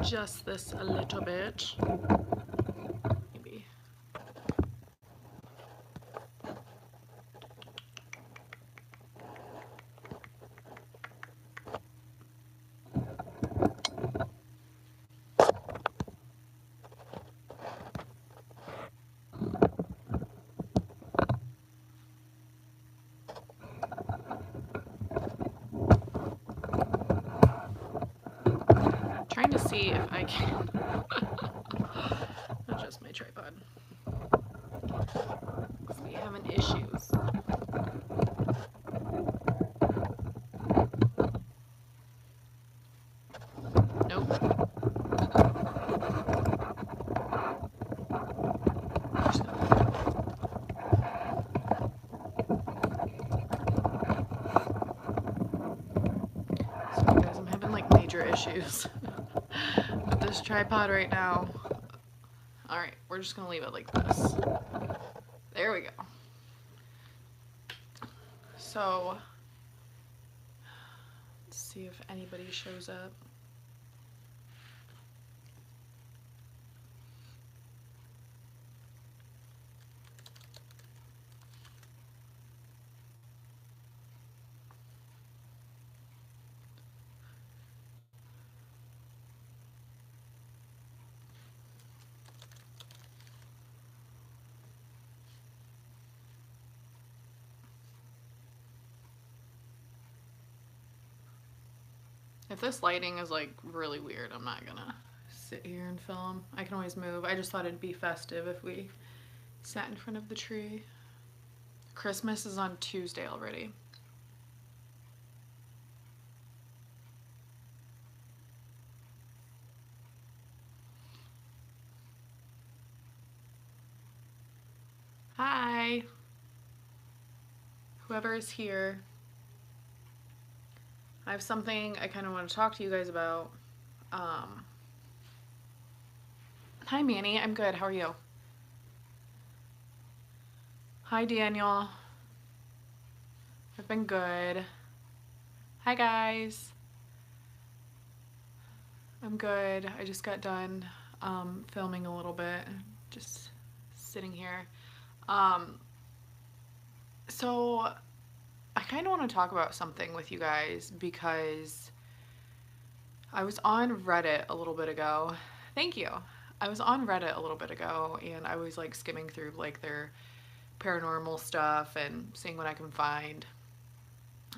adjust this a little bit. Maybe. Trying to see if I can adjust my tripod. Because we having issues. Nope. So guys, I'm having like major issues with this tripod right now. Alright, we're just gonna leave it like this. There we go. So, let's see if anybody shows up. If this lighting is like really weird, I'm not gonna sit here and film. I can always move. I just thought it'd be festive if we sat in front of the tree. Christmas is on Tuesday already. Hi! Whoever is here. I have something I kind of want to talk to you guys about. Hi Manny, I'm good. How are you? Hi Daniel. I've been good. Hi guys. I'm good. I just got done filming a little bit. Just sitting here. So I kind of want to talk about something with you guys because I was on Reddit a little bit ago. Thank you. I was on Reddit a little bit ago and I was like skimming through like their paranormal stuff and seeing what I can find.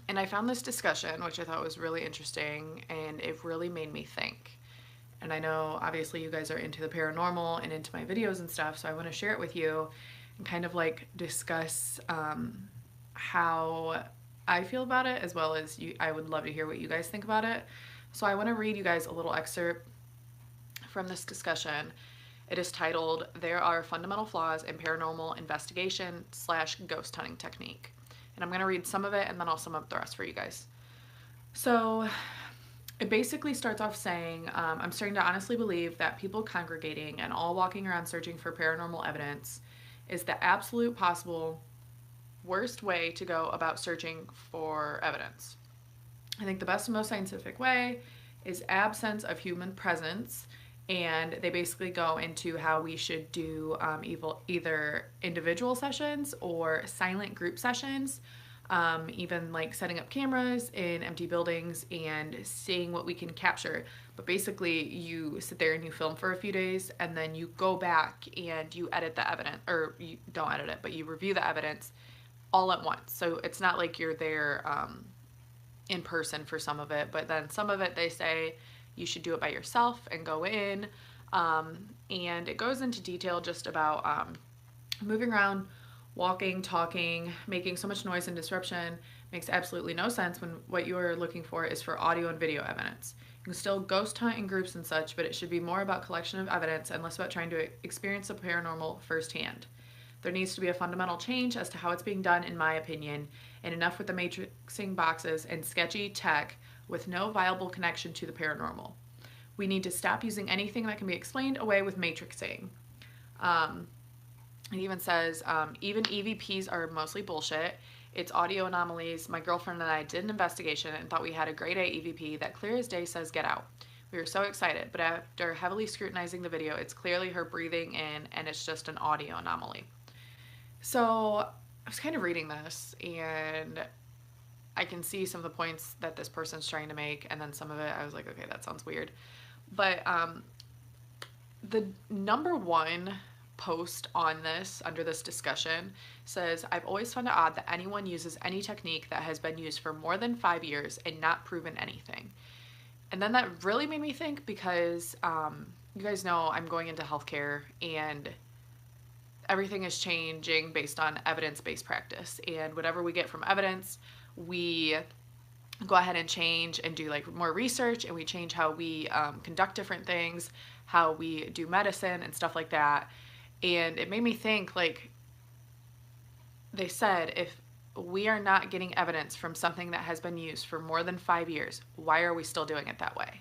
And I found this discussion, which I thought was really interesting, and it really made me think. And I know obviously you guys are into the paranormal and into my videos and stuff, so I want to share it with you and kind of like discuss how I feel about it, as well as I would love to hear what you guys think about it. So I want to read you guys a little excerpt from this discussion. It is titled, "There Are Fundamental Flaws in Paranormal Investigation / Ghost Hunting Technique." And I'm going to read some of it and then I'll sum up the rest for you guys. So it basically starts off saying, I'm starting to honestly believe that people congregating and all walking around searching for paranormal evidence is the absolute possible worst way to go about searching for evidence. I think the best and most scientific way is absence of human presence, and they basically go into how we should do either individual sessions or silent group sessions, even like setting up cameras in empty buildings and seeing what we can capture. But basically you sit there and you film for a few days and then you go back and you edit the evidence, or you don't edit it, but you review the evidence all at once. So it's not like you're there in person for some of it, but then some of it they say you should do it by yourself and go in, and it goes into detail just about moving around, walking, talking, making so much noise and disruption makes absolutely no sense when what you are looking for is for audio and video evidence. You can still ghost hunt in groups and such, but it should be more about collection of evidence and less about trying to experience the paranormal firsthand. There needs to be a fundamental change as to how it's being done, in my opinion, and enough with the matrixing boxes and sketchy tech with no viable connection to the paranormal. We need to stop using anything that can be explained away with matrixing. It even says, even EVPs are mostly bullshit. It's audio anomalies. My girlfriend and I did an investigation and thought we had a grade A EVP that clear as day says get out. We were so excited, but after heavily scrutinizing the video, it's clearly her breathing in and it's just an audio anomaly. So I was kind of reading this and I can see some of the points that this person's trying to make, and then some of it I was like, okay, that sounds weird. But the number one post on this, under this discussion, says, I've always found it odd that anyone uses any technique that has been used for more than 5 years and not proven anything. And then that really made me think, because you guys know I'm going into healthcare and everything is changing based on evidence-based practice. And whatever we get from evidence, we go ahead and change and do like more research, and we change how we conduct different things, how we do medicine and stuff like that. And it made me think, like, they said, if we are not getting evidence from something that has been used for more than 5 years, why are we still doing it that way?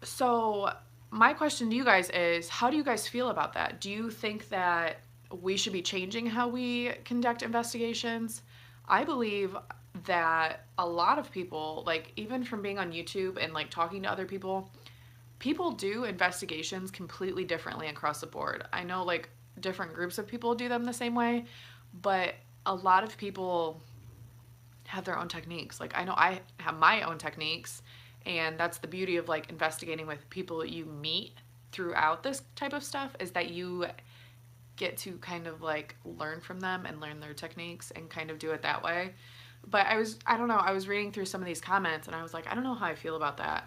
So my question to you guys is, how do you guys feel about that? Do you think that we should be changing how we conduct investigations? I believe that a lot of people, like, even from being on YouTube and like talking to other people, people do investigations completely differently across the board. I know like different groups of people do them the same way, but a lot of people have their own techniques. Like, I know I have my own techniques, and that's the beauty of like investigating with people you meet throughout this type of stuff, is that you get to kind of like learn from them and learn their techniques and kind of do it that way. But I don't know, I was reading through some of these comments and I was like, I don't know how I feel about that.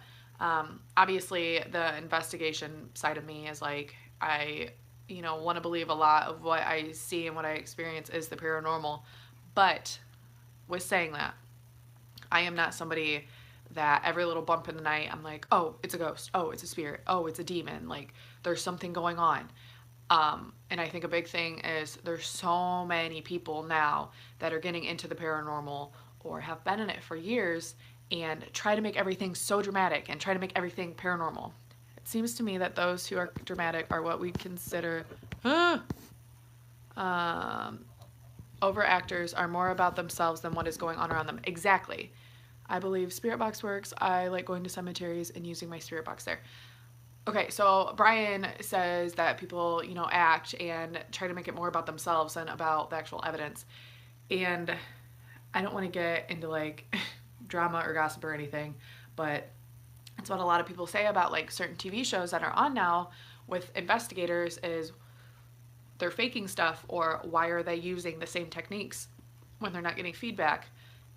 Obviously the investigation side of me is like, I, want to believe a lot of what I see and what I experience is the paranormal. But with saying that, I am not somebody that every little bump in the night, I'm like, oh, it's a ghost. Oh, it's a spirit. Oh, it's a demon. Like, there's something going on. And I think a big thing is there's so many people now that are getting into the paranormal or have been in it for years and try to make everything so dramatic and try to make everything paranormal. It seems to me that those who are dramatic are what we consider overactors, are more about themselves than what is going on around them. Exactly. I believe spirit box works. I like going to cemeteries and using my spirit box there. Okay, so Brian says that people, act and try to make it more about themselves than about the actual evidence. And I don't want to get into like drama or gossip or anything, but it's what a lot of people say about like certain TV shows that are on now with investigators is they're faking stuff, or why are they using the same techniques when they're not getting feedback?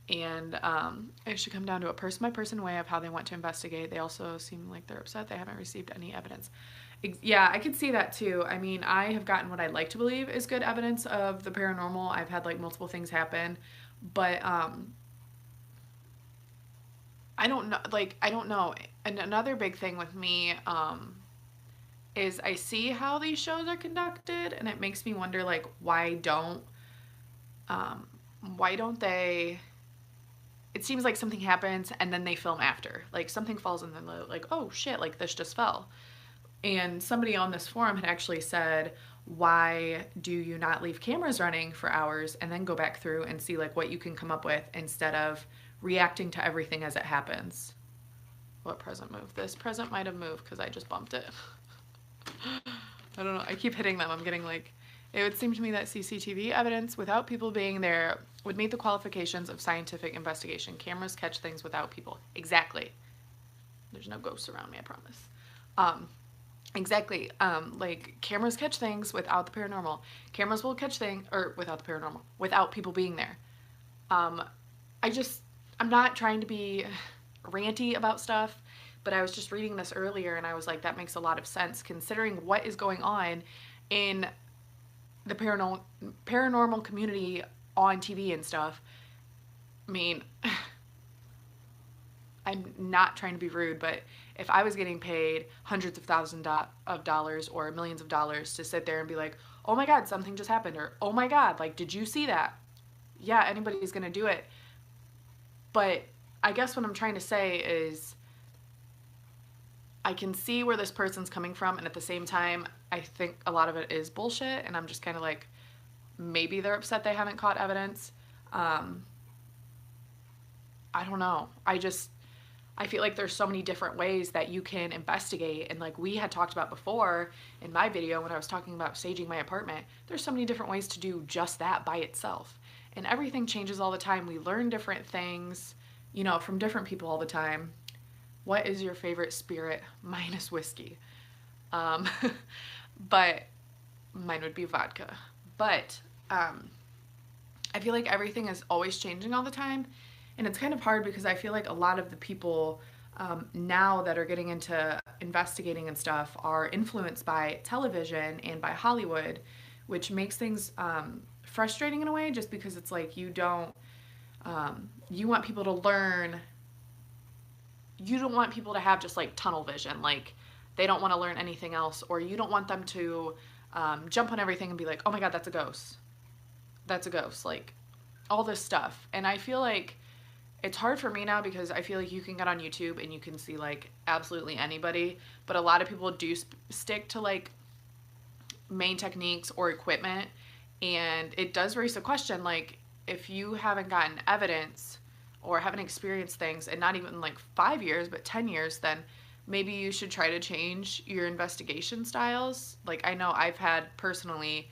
And it should come down to a person-by-person way of how they want to investigate. They also seem like they're upset they haven't received any evidence. Yeah, I can see that too. I mean, I have gotten what I'd like to believe is good evidence of the paranormal. I've had like multiple things happen, but I don't know. Like, I don't know. And another big thing with me is I see how these shows are conducted, and it makes me wonder, like, why don't they? It seems like something happens and then they film after. Like, something falls and then they're like, oh shit, like this just fell. And somebody on this forum had actually said, why do you not leave cameras running for hours and then go back through and see like what you can come up with instead of reacting to everything as it happens? What present moved? This present might have moved because I just bumped it. I don't know. I keep hitting them. I'm getting like, it would seem to me that CCTV evidence without people being there would meet the qualifications of scientific investigation. Cameras catch things without people. Exactly. There's no ghosts around me, I promise. Exactly. Like, cameras catch things without the paranormal. Cameras will catch things, or without the paranormal, without people being there. I'm not trying to be ranty about stuff, but I was just reading this earlier and I was like, that makes a lot of sense considering what is going on in the paranormal community on TV and stuff. I mean, I'm not trying to be rude, but if I was getting paid hundreds of thousands of dollars or millions of dollars to sit there and be like, oh my God, something just happened, or oh my God, like, did you see that? Yeah, anybody's gonna do it. But I guess what I'm trying to say is I can see where this person's coming from, and at the same time, I think a lot of it is bullshit, and I'm just kind of like, maybe they're upset they haven't caught evidence. I don't know. I feel like there's so many different ways that you can investigate. And like we had talked about before in my video when I was talking about staging my apartment, there's so many different ways to do just that by itself. And everything changes all the time. We learn different things, from different people all the time. What is your favorite spirit minus whiskey? Um, but mine would be vodka. But I feel like everything is always changing all the time. And it's kind of hard because I feel like a lot of the people now that are getting into investigating and stuff are influenced by television and by Hollywood, which makes things frustrating in a way just because it's like you want people to learn. You don't want people to have just like tunnel vision. Like they don't want to learn anything else, or you don't want them to jump on everything and be like, oh my God, that's a ghost. That's a ghost. Like all this stuff. And I feel like it's hard for me now because I feel like you can get on YouTube and you can see like absolutely anybody, but a lot of people do stick to like main techniques or equipment, and it does raise a question like if you haven't gotten evidence or haven't experienced things in not even like 5 years but 10 years, then maybe you should try to change your investigation styles. Like I know I've had personally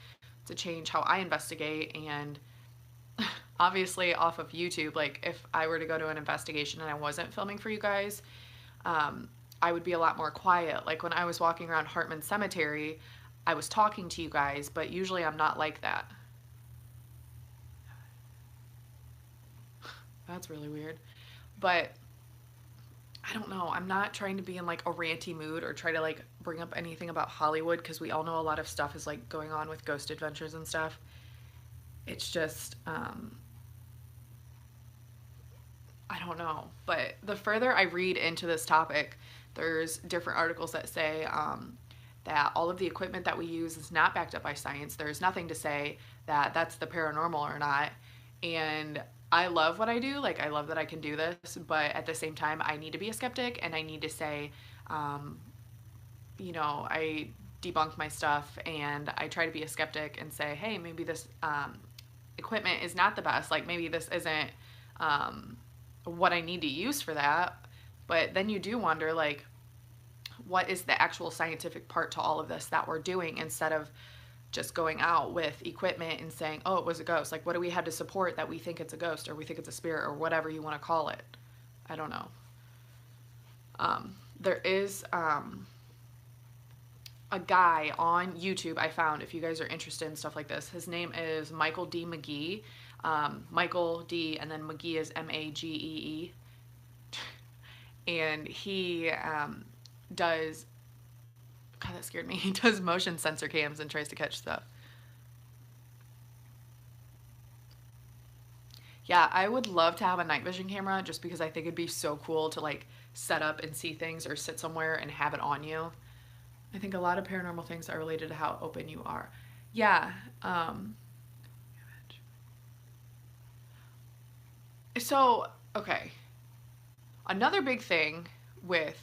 to change how I investigate, and obviously off of YouTube, like if I were to go to an investigation and I wasn't filming for you guys, I would be a lot more quiet. Like when I was walking around Hartman Cemetery, I was talking to you guys, but usually I'm not like that. That's really weird. But I don't know. I'm not trying to be in like a ranty mood or try to like bring up anything about Hollywood because we all know a lot of stuff is like going on with ghost adventures and stuff. It's just, I don't know. But the further I read into this topic, there's different articles that say that all of the equipment that we use is not backed up by science. There's nothing to say that that's the paranormal or not. And I love what I do. Like, I love that I can do this. But at the same time, I need to be a skeptic and I need to say, I debunk my stuff and I try to be a skeptic and say, hey, maybe this equipment is not the best. Like, maybe this isn't what I need to use for that. But then you do wonder, like, what is the actual scientific part to all of this that we're doing instead of just going out with equipment and saying, oh, it was a ghost. Like, what do we have to support that we think it's a ghost or we think it's a spirit or whatever you want to call it? I don't know. There is a guy on YouTube I found, if you guys are interested in stuff like this. His name is Michael D. McGee. Michael D. and then McGee is Magee. And he does, God, that scared me. He does motion sensor cams and tries to catch stuff. Yeah, I would love to have a night vision camera just because I think it'd be so cool to like set up and see things or sit somewhere and have it on you. I think a lot of paranormal things are related to how open you are. Yeah. So, okay. Another big thing with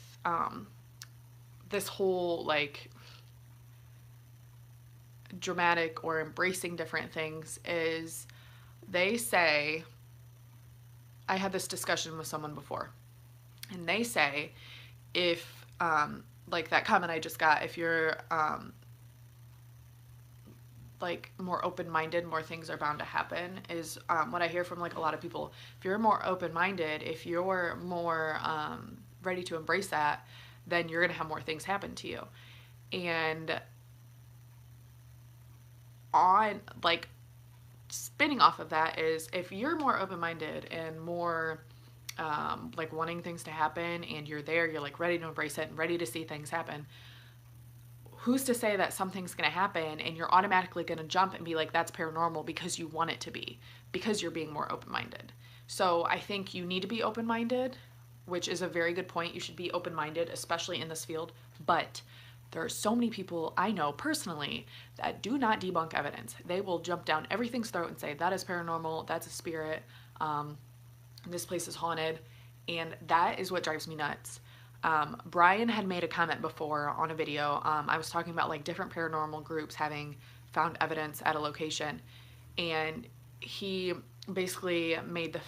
this whole like dramatic or embracing different things is they say, I had this discussion with someone before, and they say if like that comment I just got, if you're like more open-minded, more things are bound to happen, is what I hear from like a lot of people. If you're more open-minded, if you're more ready to embrace that, then you're gonna have more things happen to you. And on like spinning off of that is if you're more open-minded and more like wanting things to happen and you're there, you're like ready to embrace it and ready to see things happen, who's to say that something's going to happen and you're automatically going to jump and be like, that's paranormal because you want it to be, because you're being more open-minded. So I think you need to be open-minded, which is a very good point. You should be open-minded, especially in this field. But there are so many people I know personally that do not debunk evidence. They will jump down everything's throat and say, that is paranormal, that's a spirit, this place is haunted. And that is what drives me nuts. Brian had made a comment before on a video. I was talking about like different paranormal groups having found evidence at a location, and he basically made the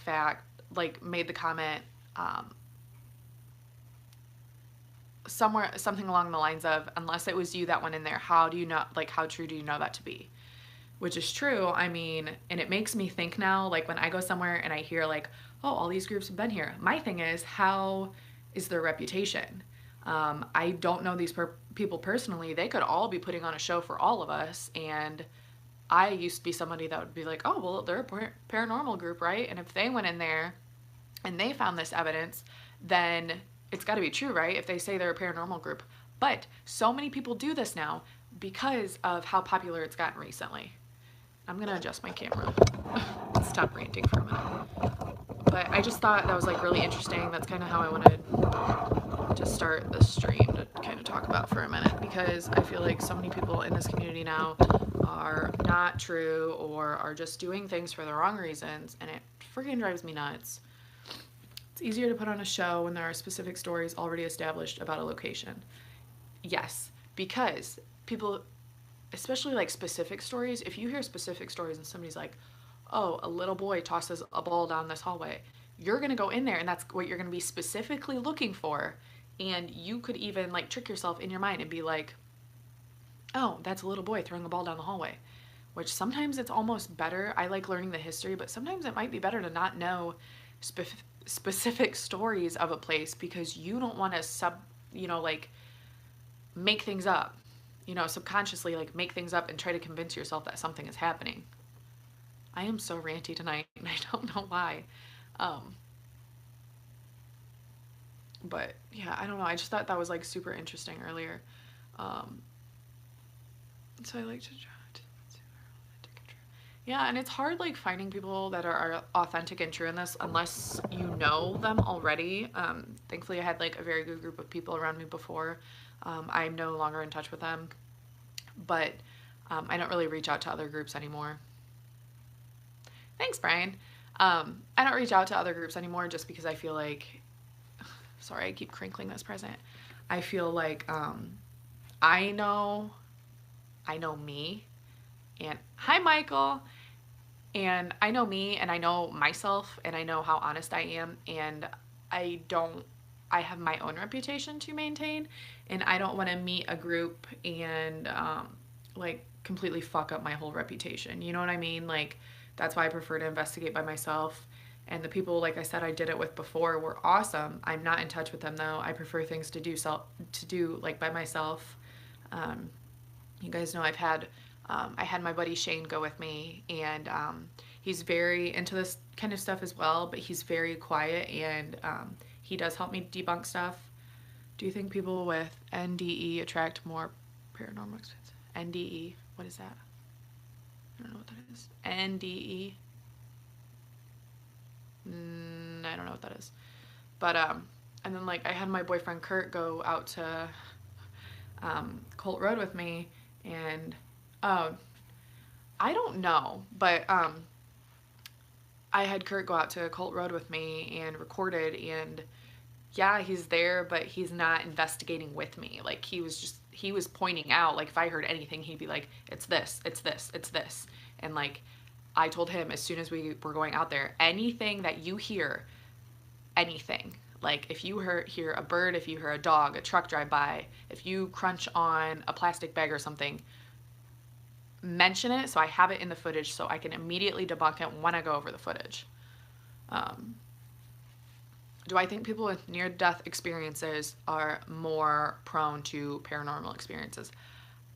comment, somewhere, something along the lines of, unless it was you that went in there, how do you know, like, how true do you know that to be? Which is true. I mean, and it makes me think now, like when I go somewhere and I hear like, oh, all these groups have been here. My thing is, how is their reputation? I don't know these people personally. They could all be putting on a show for all of us. And I used to be somebody that would be like, oh, well, they're a paranormal group, right? And if they went in there and they found this evidence, then it's got to be true, right? If they say they're a paranormal group. But so many people do this now because of how popular it's gotten recently. I'm gonna adjust my camera. Stop ranting for a minute. But I just thought that was like really interesting. That's kind of how I wanted to start the stream, to kind of talk about for a minute, because I feel like so many people in this community now are not true or are just doing things for the wrong reasons, and it freaking drives me nuts. It's easier to put on a show when there are specific stories already established about a location. Yes, because people, especially like specific stories, if you hear specific stories and somebody's like, oh, a little boy tosses a ball down this hallway, you're going to go in there and that's what you're going to be specifically looking for. And you could even like trick yourself in your mind and be like, oh, that's a little boy throwing a ball down the hallway. Which sometimes it's almost better. I like learning the history, but sometimes it might be better to not know specific stories of a place, because you don't want to like make things up, subconsciously like make things up and try to convince yourself that something is happening. I am so ranty tonight and I don't know why. But yeah, I don't know. I just thought that was like super interesting earlier. So I like to try to, yeah, and it's hard like finding people that are authentic and true in this unless you know them already. Thankfully I had like a very good group of people around me before. I'm no longer in touch with them, but I don't really reach out to other groups anymore. Thanks, Brian. I don't reach out to other groups anymore just because I feel like, sorry, I keep crinkling this present. I feel like I know me, and hi, Michael. And I know me and I know myself and I know how honest I am, and I have my own reputation to maintain, and I don't want to meet a group and like completely fuck up my whole reputation. You know what I mean? Like, that's why I prefer to investigate by myself. And the people, like I said, I did it with before were awesome. I'm not in touch with them though. I prefer things to do like by myself. You guys know I had my buddy Shane go with me, and he's very into this kind of stuff as well, but he's very quiet, and he does help me debunk stuff. Do you think people with NDE attract more paranormal experiences? NDE, what is that? I don't know what that is. NDE? I don't know what that is. But, and then like I had my boyfriend Kurt go out to Colt Road with me, and I don't know, but I had Kurt go out to Colt Road with me and recorded, and yeah, he's there, but he's not investigating with me. Like, he was pointing out, like, if I heard anything, he'd be like, it's this, it's this, it's this. And like, I told him as soon as we were going out there, anything that you hear, anything, like if you hear a bird, if you hear a dog, a truck drive by, if you crunch on a plastic bag or something, mention it so I have it in the footage so I can immediately debunk it when I go over the footage. Do I think people with near-death experiences are more prone to paranormal experiences?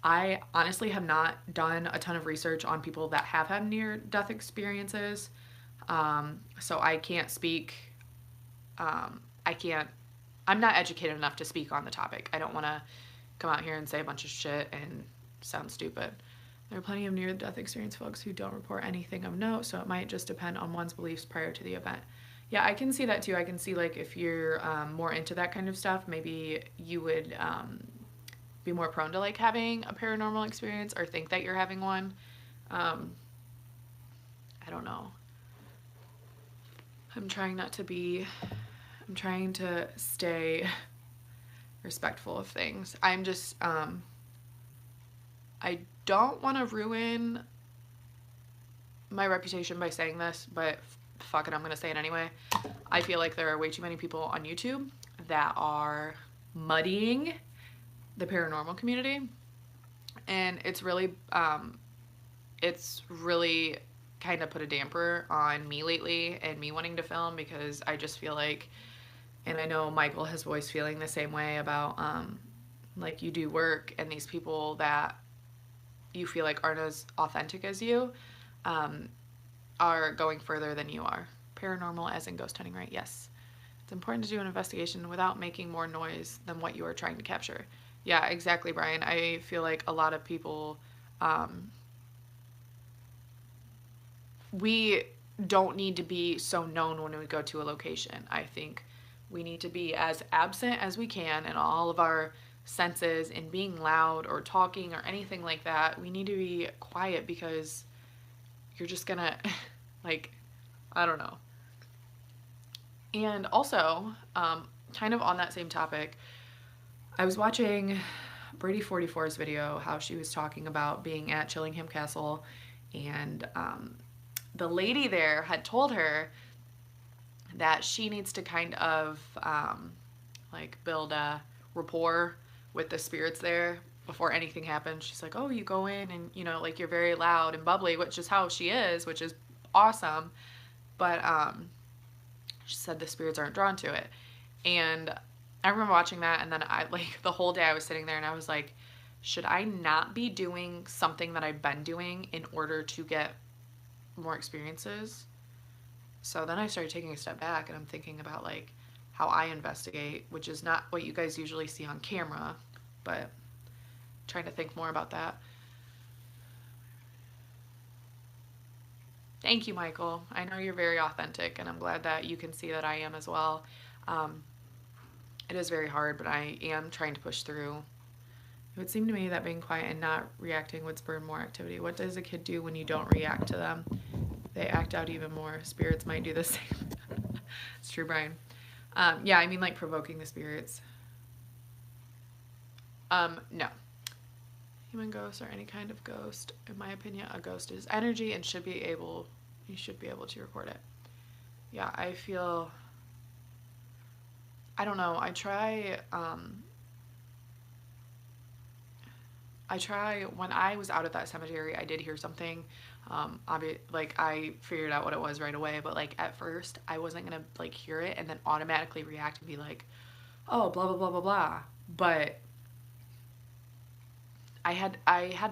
I honestly have not done a ton of research on people that have had near-death experiences, so I can't speak. I'm not educated enough to speak on the topic. I don't want to come out here and say a bunch of shit and sound stupid. There are plenty of near-death experience folks who don't report anything of note, so it might just depend on one's beliefs prior to the event. Yeah, I can see that too. I can see like if you're more into that kind of stuff, maybe you would be more prone to like having a paranormal experience or think that you're having one. I don't know. I'm trying to stay respectful of things. I'm just, I don't want to ruin my reputation by saying this, but fuck it, I'm going to say it anyway. I feel like there are way too many people on YouTube that are muddying the paranormal community. And it's really kind of put a damper on me lately and me wanting to film, because I just feel like, and I know Michael has voiced feeling the same way about, like, you do work and these people that you feel like aren't as authentic as you, are going further than you are. Paranormal as in ghost hunting, right? Yes. It's important to do an investigation without making more noise than what you are trying to capture. Yeah, exactly, Brian. I feel like a lot of people, we don't need to be so known when we go to a location. I think we need to be as absent as we can in all of our senses, and being loud or talking or anything like that. We need to be quiet, because you're just gonna, like, I don't know. And also, kind of on that same topic, I was watching Brady 44's video, how she was talking about being at Chillingham Castle, and the lady there had told her that she needs to kind of like build a rapport with the spirits there before anything happens. She's like, oh, you go in and, you know, like, you're very loud and bubbly, which is how she is, which is awesome. But she said the spirits aren't drawn to it. And I remember watching that, and then I, like, the whole day I was sitting there and I was like, should I not be doing something that I've been doing in order to get more experiences? So then I started taking a step back, and I'm thinking about, like, how I investigate, which is not what you guys usually see on camera, but trying to think more about that. Thank you, Michael. I know you're very authentic, and I'm glad that you can see that I am as well. It is very hard, but I am trying to push through. It would seem to me that being quiet and not reacting would spur more activity. What does a kid do when you don't react to them? They act out even more. Spirits might do the same. It's true, Brian. Yeah, I mean, like, provoking the spirits. No. Human ghosts or any kind of ghost. In my opinion, a ghost is energy and you should be able to record it. Yeah, I feel, I don't know, I try, when I was out at that cemetery, I did hear something. Like, I figured out what it was right away, but, like, at first I wasn't gonna, like, hear it and then automatically react and be like, oh, blah blah blah blah blah. But I had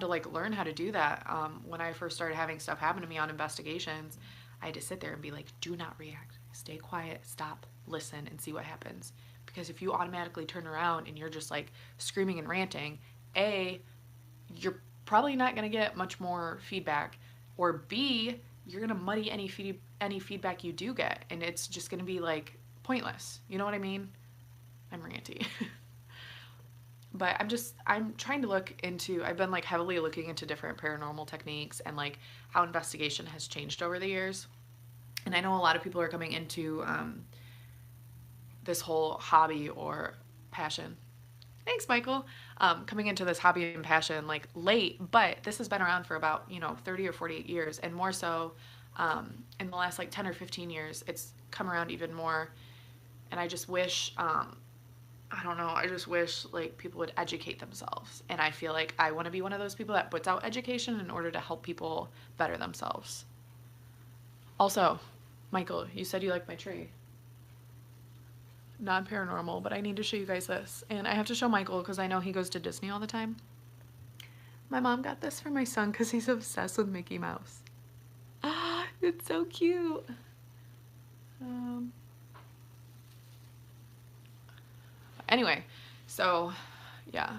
to, like, learn how to do that. When I first started having stuff happen to me on investigations, I had to sit there and be like, do not react, stay quiet, stop, listen, and see what happens. Because if you automatically turn around and you're just, like, screaming and ranting, A, you're probably not going to get much more feedback, or B, you're going to muddy any feedback you do get, and it's just going to be, like, pointless. You know what I mean? I'm ranty. But I'm trying to look into, I've been, like, heavily looking into different paranormal techniques and, like, how investigation has changed over the years. And I know a lot of people are coming into this whole hobby or passion. Thanks, Michael. Coming into this hobby and passion, like, late, but this has been around for about, 30 or 48 years, and more so in the last, like, 10 or 15 years, it's come around even more. And I just wish, I don't know, I just wish, like, people would educate themselves. And I feel like I want to be one of those people that puts out education in order to help people better themselves. Also, Michael, you said you liked my tree. Non-paranormal, but I need to show you guys this. And I have to show Michael because I know he goes to Disney all the time. My mom got this for my son because he's obsessed with Mickey Mouse. Ah, it's so cute. Anyway, so yeah,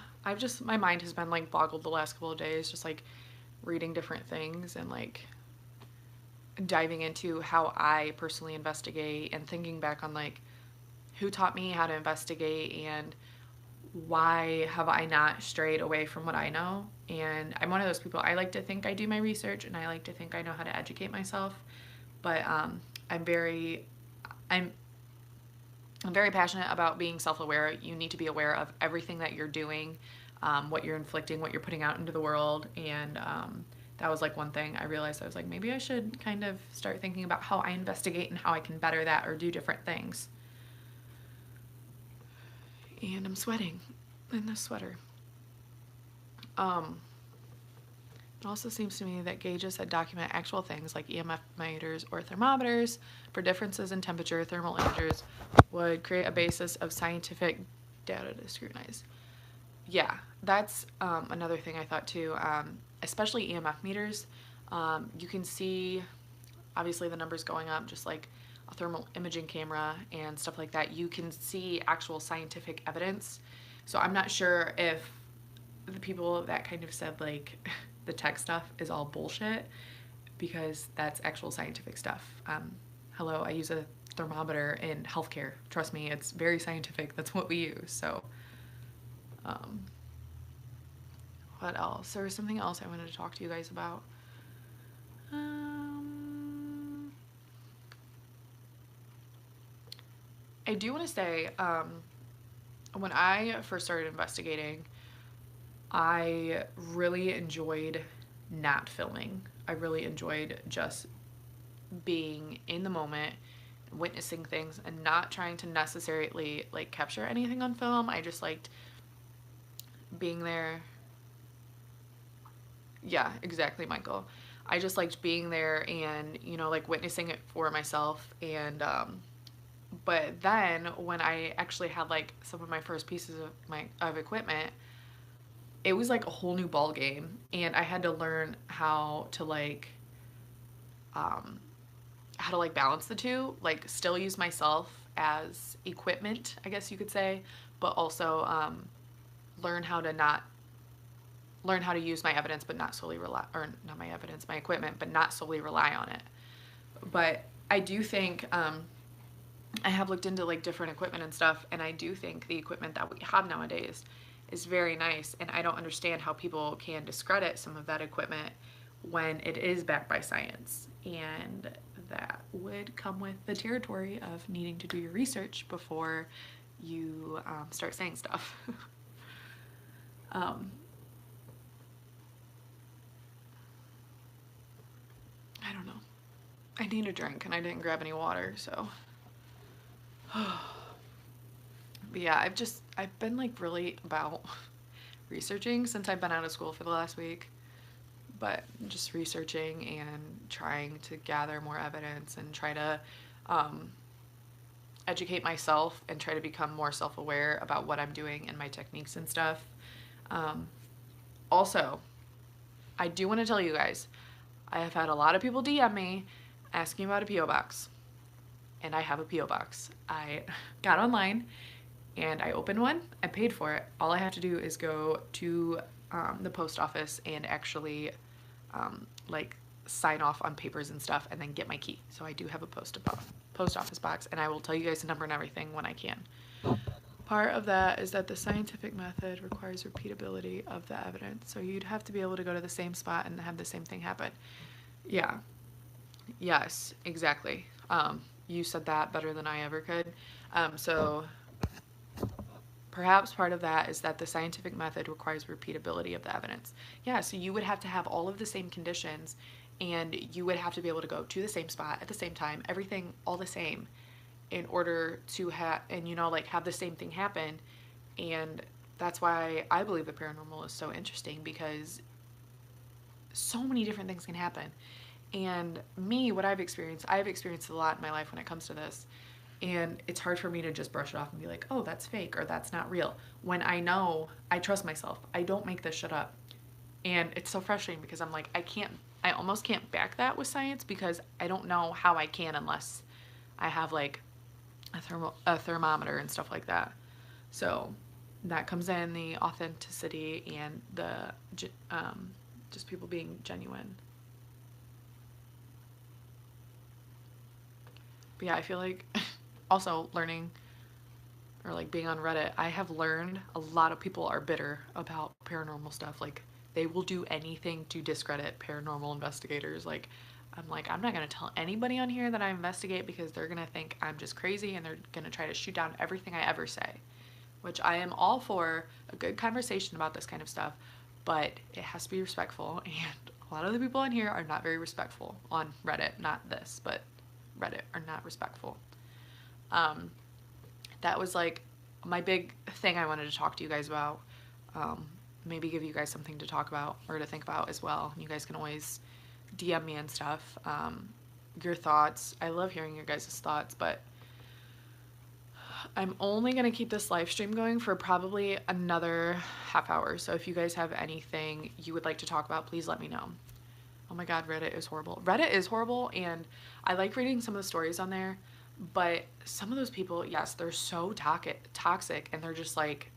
my mind has been, like, boggled the last couple of days, just, like, reading different things and, like, diving into how I personally investigate and thinking back on, like, who taught me how to investigate and why have I not strayed away from what I know. And I'm one of those people, I like to think I do my research and I like to think I know how to educate myself, but I'm very passionate about being self-aware. You need to be aware of everything that you're doing, what you're inflicting, what you're putting out into the world. And that was, like, one thing I realized. I was like, maybe I should kind of start thinking about how I investigate and how I can better that or do different things. And I'm sweating in this sweater. It also seems to me that gauges that document actual things like EMF meters or thermometers for differences in temperature, thermal imagers would create a basis of scientific data to scrutinize. Yeah, that's another thing I thought too, especially EMF meters. You can see obviously the numbers going up just like a thermal imaging camera and stuff like that. You can see actual scientific evidence. So I'm not sure if the people that kind of said like the tech stuff is all bullshit, because that's actual scientific stuff. Hello, I use a thermometer in healthcare. Trust me, it's very scientific. That's what we use. So, um, what else? There was something else I wanted to talk to you guys about. I do want to say, when I first started investigating, I really enjoyed not filming. I really enjoyed just being in the moment, witnessing things, and not trying to necessarily like capture anything on film. I just liked being there. Yeah, exactly, Michael. I just liked being there and, you know, like witnessing it for myself. And but then when I actually had like some of my first pieces of equipment, it was like a whole new ball game, and I had to learn um how to like balance the two, like still use myself as equipment, I guess you could say, but also learn how to not learn how to use my evidence but not solely rely, or not my evidence, my equipment, but not solely rely on it. But I do think I have looked into like different equipment and stuff, and I do think the equipment that we have nowadays is very nice, and I don't understand how people can discredit some of that equipment when it is backed by science. And that would come with the territory of needing to do your research before you start saying stuff. um, I don't know. I need a drink and I didn't grab any water, so. But yeah, I've been like really about researching since I've been out of school for the last week. But just researching and trying to gather more evidence and try to um, educate myself and try to become more self-aware about what I'm doing and my techniques and stuff. Um, Also, I do want to tell you guys, I have had a lot of people DM me asking about a P.O. box. And I have a P.O. box. I got online and I opened one. I paid for it. All I have to do is go to the post office and actually like sign off on papers and stuff and then get my key. So I do have a post office box, and I will tell you guys the number and everything when I can. Part of that is that the scientific method requires repeatability of the evidence. So you'd have to be able to go to the same spot and have the same thing happen. Yeah. Yes, exactly. You said that better than I ever could. So perhaps part of that is that the scientific method requires repeatability of the evidence. Yeah, so you would have to have all of the same conditions, and you would have to be able to go to the same spot at the same time, everything all the same, in order to have, and you know, like have the same thing happen. And that's why I believe the paranormal is so interesting, because so many different things can happen. And me, what I've experienced a lot in my life when it comes to this. And it's hard for me to just brush it off and be like, oh, that's fake or that's not real. When I know, I trust myself. I don't make this shit up. And it's so frustrating because I'm like, I almost can't back that with science, because I don't know how I can unless I have like a thermometer and stuff like that. So that comes in the authenticity and the just people being genuine. But yeah, I feel like also learning or like being on Reddit, I have learned a lot of people are bitter about paranormal stuff. Like they will do anything to discredit paranormal investigators. Like, I'm not going to tell anybody on here that I investigate, because they're going to think I'm just crazy and they're going to try to shoot down everything I ever say, which I am all for a good conversation about this kind of stuff, but it has to be respectful. And a lot of the people on here are not very respectful on Reddit. Not Reddit are not respectful. That was like my big thing I wanted to talk to you guys about, um, maybe give you guys something to talk about or to think about as well. You guys can always DM me and stuff. Your thoughts. I love hearing your guys' thoughts, but I'm only going to keep this live stream going for probably another half hour. So if you guys have anything you would like to talk about, please let me know. Oh my God, Reddit is horrible. Reddit is horrible, and I like reading some of the stories on there, but some of those people, yes, they're so toxic, and they're just like,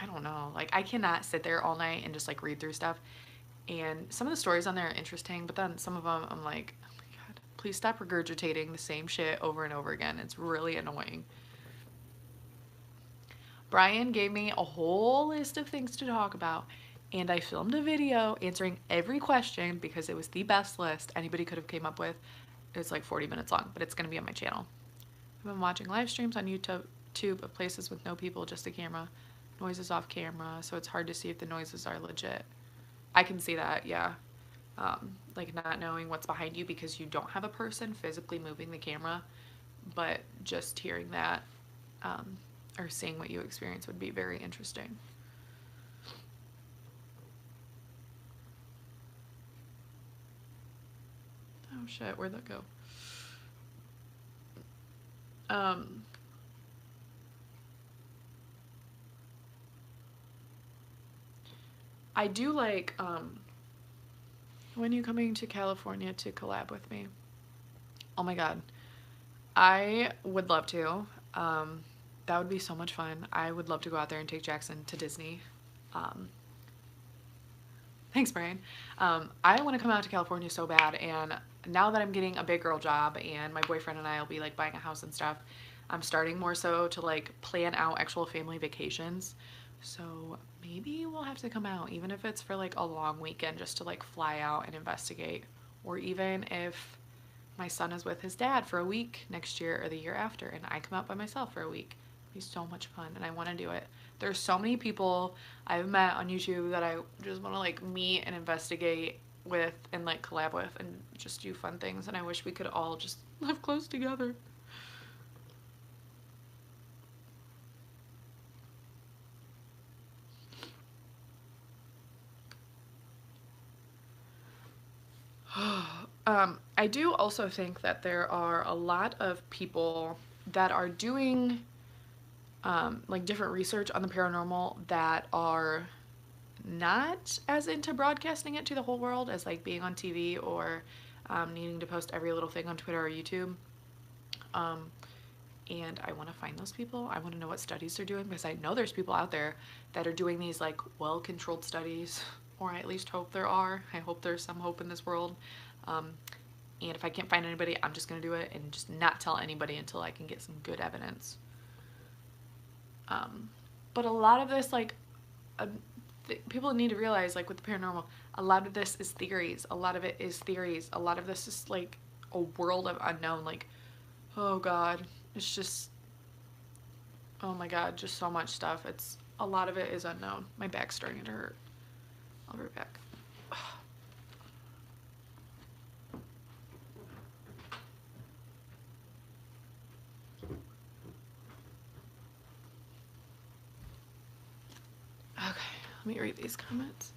I don't know. Like, I cannot sit there all night and just like read through stuff. And some of the stories on there are interesting, but then some of them I'm like, oh my God, please stop regurgitating the same shit over and over again. It's really annoying. Brian gave me a whole list of things to talk about, and I filmed a video answering every question because it was the best list anybody could have came up with. It was like 40 minutes long, but it's going to be on my channel. I've been watching live streams on YouTube of places with no people, just a camera. Noises off camera, so it's hard to see if the noises are legit. I can see that, yeah. Like not knowing what's behind you because you don't have a person physically moving the camera, but just hearing that or seeing what you experience would be very interesting. Oh shit, where'd that go? I do like, when are you coming to California to collab with me? Oh my God. I would love to. That would be so much fun. I would love to go out there and take Jackson to Disney. Thanks, Brian. I want to come out to California so bad, and now that I'm getting a big girl job and my boyfriend and I will be like buying a house and stuff, I'm starting more so to like plan out actual family vacations. So maybe we'll have to come out, even if it's for like a long weekend, just to like fly out and investigate. Or even if my son is with his dad for a week next year or the year after, and I come out by myself for a week. It'd be so much fun, and I want to do it. There's so many people I've met on YouTube that I just want to like meet and investigate with and like collab with and just do fun things, and I wish we could all just live close together. I do also think that there are a lot of people that are doing like different research on the paranormal that are not as into broadcasting it to the whole world as like being on TV or needing to post every little thing on Twitter or YouTube. And I want to find those people. I want to know what studies they're doing because I know there's people out there that are doing these like well-controlled studies, or I at least hope there are. I hope there's some hope in this world. And if I can't find anybody, I'm just going to do it and just not tell anybody until I can get some good evidence. But a lot of this, like, people need to realize, like, with the paranormal, a lot of this is theories. A lot of it is theories. A lot of this is, like, a world of unknown. Like, oh, God. It's just, oh, my God, just so much stuff. A lot of it is unknown. My back's starting to hurt. I'll be right back. Let me read these comments.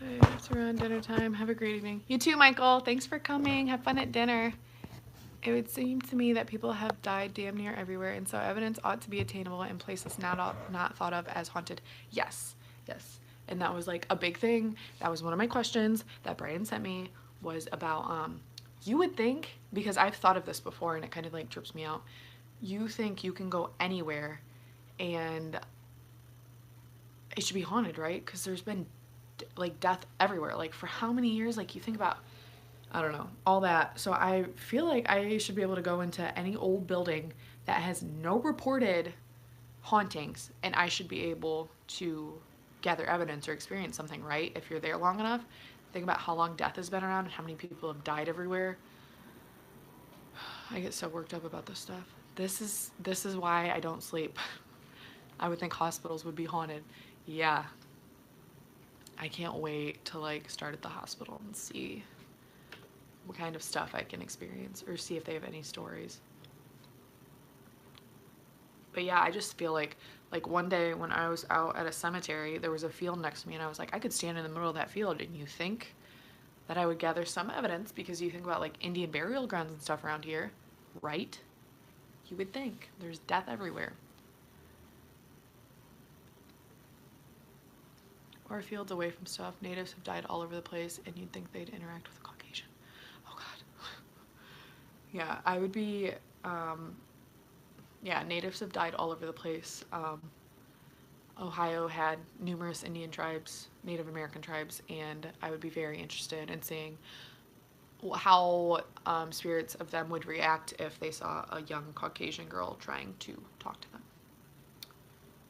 It's around dinner time. Have a great evening. You too, Michael. Thanks for coming. Have fun at dinner. It would seem to me that people have died damn near everywhere, and so evidence ought to be attainable in places not thought of as haunted. Yes, yes. And that was like a big thing. That was one of my questions that Brian sent me, was about, you would think, because I've thought of this before and it kind of like trips me out, you think you can go anywhere and it should be haunted, right? Because there's been like death everywhere. Like for how many years? Like you think about, I don't know, all that. So I feel like I should be able to go into any old building that has no reported hauntings, and I should be able to gather evidence or experience something, right? If you're there long enough. Think about how long death has been around and how many people have died everywhere. I get so worked up about this stuff. This is why I don't sleep. I would think hospitals would be haunted. Yeah. I can't wait to like start at the hospital and see what kind of stuff I can experience or see if they have any stories. But yeah, I just feel like one day when I was out at a cemetery, there was a field next to me, and I was like, I could stand in the middle of that field, and you think that I would gather some evidence, because you think about like Indian burial grounds and stuff around here, right? You would think there's death everywhere. Or fields away from stuff. Natives have died all over the place, and you'd think they'd interact with a Caucasian. Oh God. Yeah, I would be. Yeah, natives have died all over the place. Ohio had numerous Indian tribes, Native American tribes, and I would be very interested in seeing how spirits of them would react if they saw a young Caucasian girl trying to talk to them.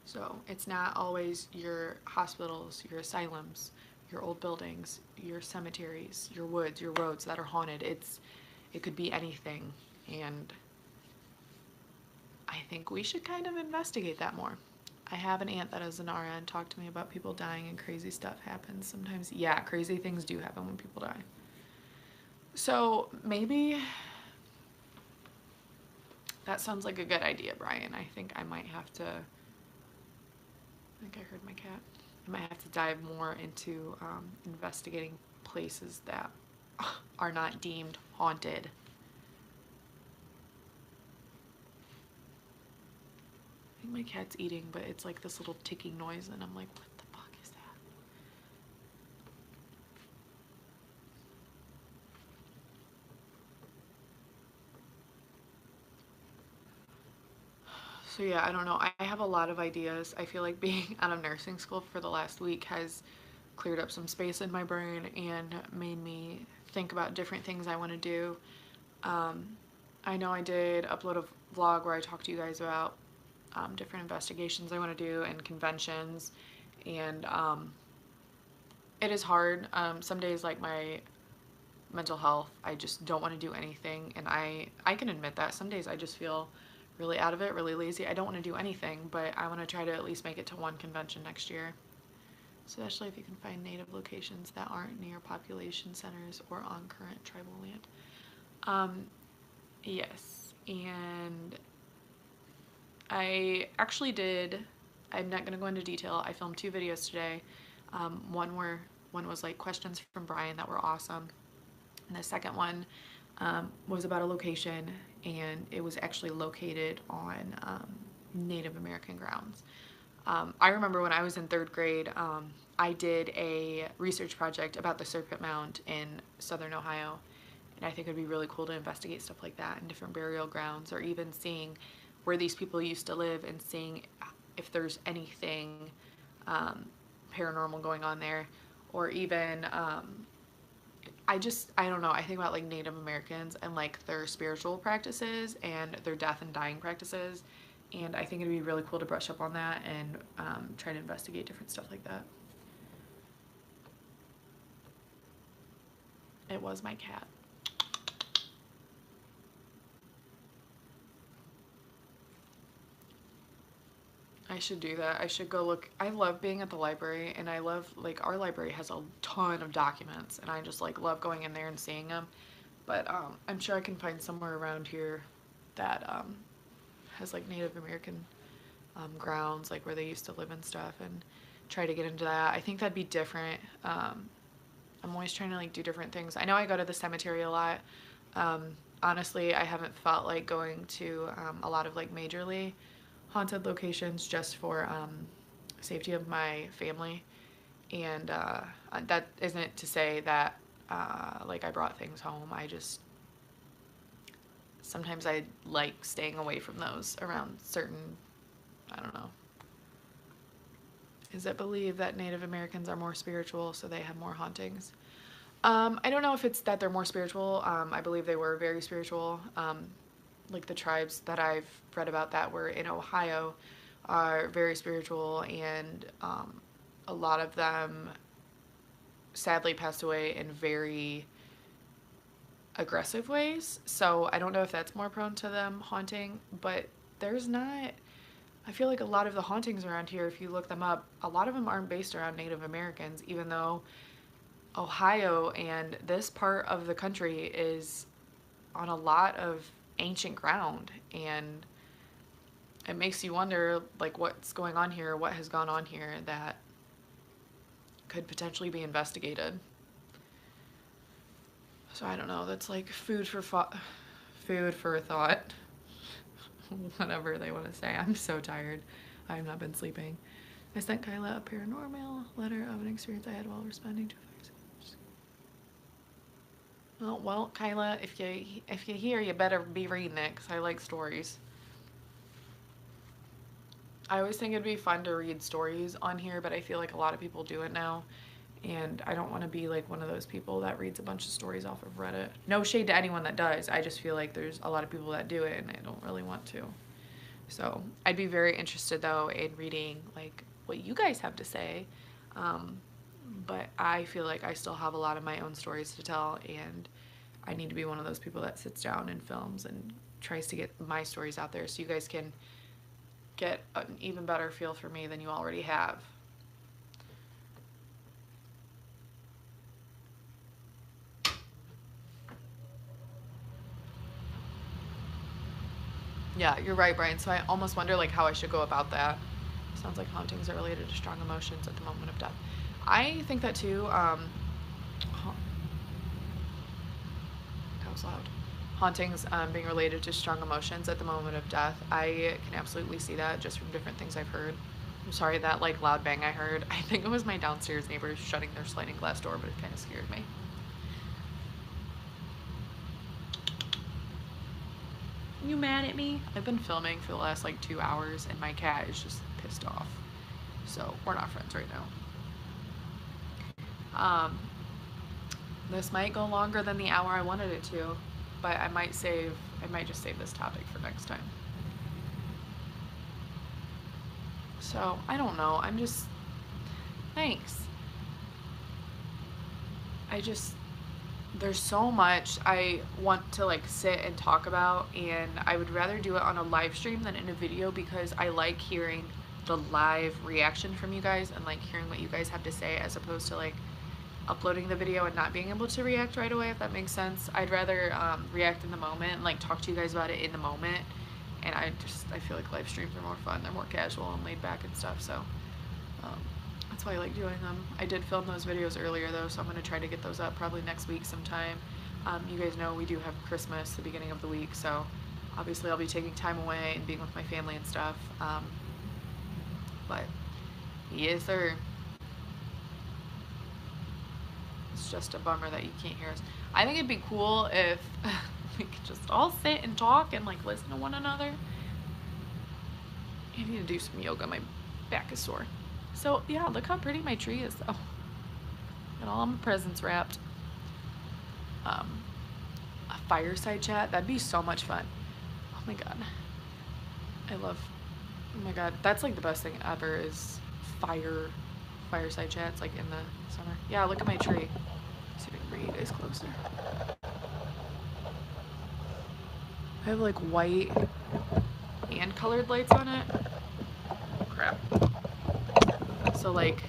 So it's not always your hospitals, your asylums, your old buildings, your cemeteries, your woods, your roads that are haunted. It could be anything, and I think we should kind of investigate that more. I have an aunt that is an RN talk to me about people dying and crazy stuff happens sometimes. Yeah, crazy things do happen when people die. So maybe that sounds like a good idea, Brian. I think I might have to. I think I heard my cat. I might have to dive more into investigating places that are not deemed haunted. I think my cat's eating, but it's like this little ticking noise, and I'm like, what the fuck is that? So yeah, I don't know. I have a lot of ideas. I feel like being out of nursing school for the last week has cleared up some space in my brain and made me think about different things I want to do. Um, I know I did upload a vlog where I talked to you guys about different investigations I want to do and conventions, and it is hard. Some days, like my mental health, I just don't want to do anything, and I can admit that some days I just feel really out of it, really lazy. I don't want to do anything, but I want to try to at least make it to one convention next year, especially if you can find native locations that aren't near population centers or on current tribal land. Yes, and I actually did. I'm not going to go into detail. I filmed 2 videos today. One was like questions from Brian that were awesome, and the second one was about a location, and it was actually located on Native American grounds. I remember when I was in 3rd grade, I did a research project about the Serpent Mound in southern Ohio, and I think it'd be really cool to investigate stuff like that in different burial grounds, or even seeing where these people used to live and seeing if there's anything paranormal going on there, or even I don't know, I think about like Native Americans and like their spiritual practices and their death and dying practices, and I think it'd be really cool to brush up on that and try to investigate different stuff like that. It was my cat. I should do that. I should go look. I love being at the library, and I love, like, our library has a ton of documents, and I just like love going in there and seeing them. But I'm sure I can find somewhere around here that has like Native American grounds, like where they used to live and stuff, and try to get into that. I think that'd be different. I'm always trying to like do different things. I know I go to the cemetery a lot. Honestly, I haven't felt like going to a lot of like majorly haunted locations, just for safety of my family. And that isn't to say that like I brought things home. I just sometimes I like staying away from those around certain, I don't know. Is it believed that Native Americans are more spiritual, so they have more hauntings? I don't know if it's that they're more spiritual. I believe they were very spiritual. Like the tribes that I've read about that were in Ohio are very spiritual, and a lot of them sadly passed away in very aggressive ways. So I don't know if that's more prone to them haunting, but there's not. I feel like a lot of the hauntings around here, if you look them up, a lot of them aren't based around Native Americans, even though Ohio and this part of the country is on a lot of ancient ground, and it makes you wonder, like, what's going on here, what has gone on here that could potentially be investigated. So I don't know. That's like food for thought. Whatever they want to say. I'm so tired. I have not been sleeping. I sent Kyla a paranormal letter of an experience I had while responding to fires. Well, Kyla, if you hear, you better be reading it, because I like stories. I always think it'd be fun to read stories on here, but I feel like a lot of people do it now. And I don't want to be like one of those people that reads a bunch of stories off of Reddit. No shade to anyone that does. I just feel like there's a lot of people that do it and I don't really want to. So I'd be very interested though in reading like what you guys have to say. But I feel like I still have a lot of my own stories to tell, and I need to be one of those people that sits down and films and tries to get my stories out there so you guys can get an even better feel for me than you already have. Yeah, you're right, Brian. So I almost wonder like how I should go about that. Sounds like hauntings are related to strong emotions at the moment of death. I think that too. That was loud. Hauntings being related to strong emotions at the moment of death. I can absolutely see that just from different things I've heard. I'm sorry, that like loud bang I heard. I think it was my downstairs neighbors shutting their sliding glass door, but it kind of scared me. You mad at me? I've been filming for the last like 2 hours and my cat is just pissed off. So we're not friends right now. This might go longer than the hour I wanted it to, but I might just save this topic for next time. So I don't know. Thanks. There's so much I want to like sit and talk about, and I would rather do it on a live stream than in a video because I like hearing the live reaction from you guys and like hearing what you guys have to say as opposed to like uploading the video and not being able to react right away, if that makes sense. I'd rather react in the moment and like talk to you guys about it in the moment, and I feel like live streams are more fun. They're more casual and laid back and stuff, so that's why I like doing them. I did film those videos earlier though, so I'm going to try to get those up probably next week sometime. You guys know we do have Christmas the beginning of the week, so obviously I'll be taking time away and being with my family and stuff. But yes sir. It's just a bummer that you can't hear us. I think it'd be cool if we could just all sit and talk and like listen to one another. I need to do some yoga. My back is sore. So yeah, look how pretty my tree is though. Got all my presents wrapped. A fireside chat, that'd be so much fun. Oh my god. Oh my god, that's like the best thing ever is fireside chats like in the summer. Yeah, look at my tree. Let's see if I can bring you guys closer. I have like white and colored lights on it. Oh crap. So like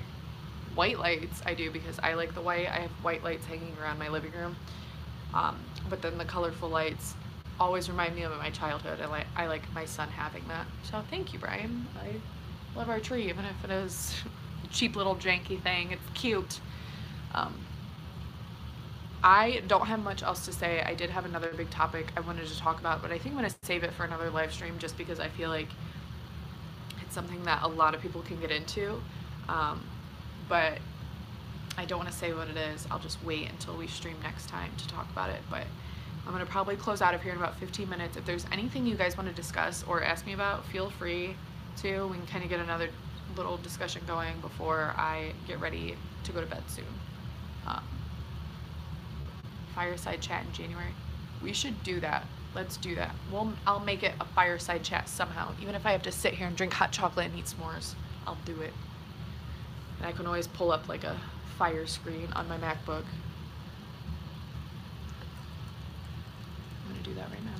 white lights I do because I like the white. I have white lights hanging around my living room. But then the colorful lights always remind me of my childhood, and I like my son having that. So thank you, Brian. I love our tree, even if it is a cheap little janky thing. It's cute. I don't have much else to say. I did have another big topic I wanted to talk about, but I think I'm going to save it for another live stream just because I feel like it's something that a lot of people can get into. But I don't want to say what it is. I'll just wait until we stream next time to talk about it. But I'm going to probably close out of here in about 15 minutes. If there's anything you guys want to discuss or ask me about, feel free to. We can kind of get another little discussion going before I get ready to go to bed soon. Fireside chat in January. We should do that. Let's do that. I'll make it a fireside chat somehow. Even if I have to sit here and drink hot chocolate and eat s'mores, I'll do it. And I can always pull up like a fire screen on my MacBook. I'm gonna do that right now.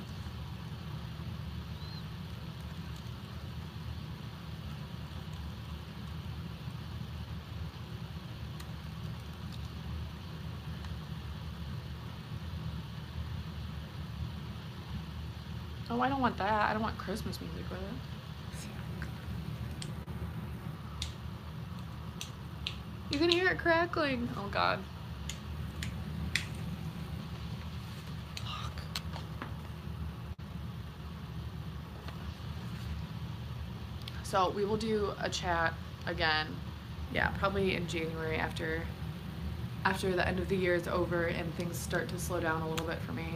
Oh, I don't want that. I don't want Christmas music with it. You can hear it crackling. Oh God. Fuck. So we will do a chat again. Yeah, probably in January after the end of the year is over and things start to slow down a little bit for me.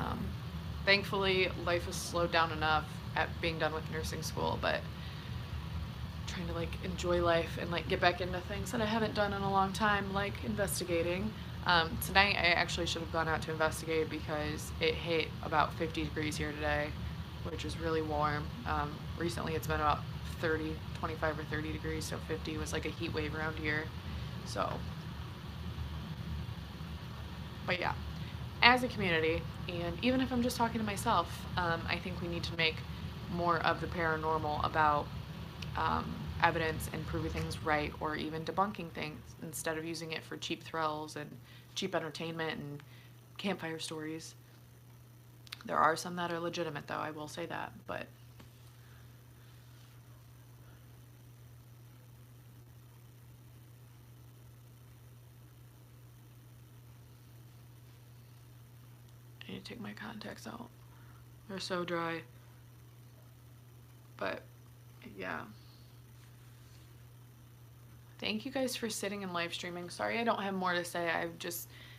Um, Thankfully, life has slowed down enough at being done with nursing school, but trying to like enjoy life and like get back into things that I haven't done in a long time, like investigating. Tonight I actually should have gone out to investigate because it hit about 50 degrees here today, which is really warm. Recently it's been about 30, 25 or 30 degrees, so 50 was like a heat wave around here. So, but yeah, as a community, and even if I'm just talking to myself, I think we need to make more of the paranormal about evidence and proving things right, or even debunking things instead of using it for cheap thrills and cheap entertainment and campfire stories. There are some that are legitimate, though, I will say that, but I need to take my contacts out. They're so dry. But yeah. Thank you guys for sitting and live streaming. Sorry I don't have more to say. I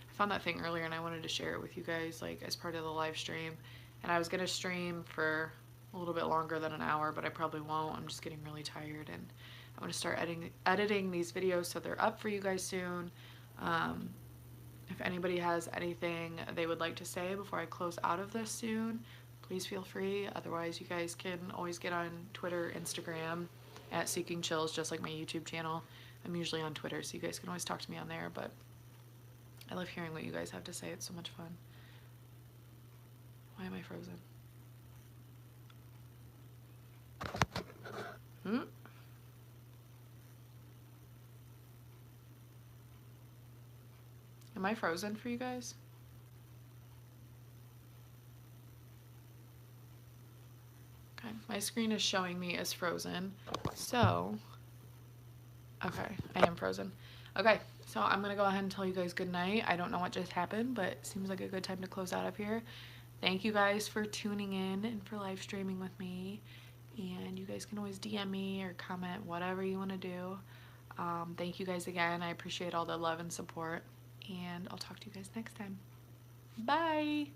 found that thing earlier and I wanted to share it with you guys, like as part of the live stream. And I was gonna stream for a little bit longer than an hour, but I probably won't. I'm just getting really tired, and I'm gonna start editing these videos so they're up for you guys soon. Um, if anybody has anything they would like to say before I close out of this soon, please feel free. Otherwise, you guys can always get on Twitter, Instagram at Seeking Chills, just like my YouTube channel. I'm usually on Twitter, so you guys can always talk to me on there, but I love hearing what you guys have to say. It's so much fun. Why am I frozen? Hmm? Am I frozen for you guys? Okay, my screen is showing me as frozen, so okay, I am frozen. Okay, so I'm gonna go ahead and tell you guys good night. I don't know what just happened, but it seems like a good time to close out up here. Thank you guys for tuning in and for live streaming with me. And you guys can always DM me or comment, whatever you want to do. Thank you guys again. I appreciate all the love and support. And I'll talk to you guys next time. Bye!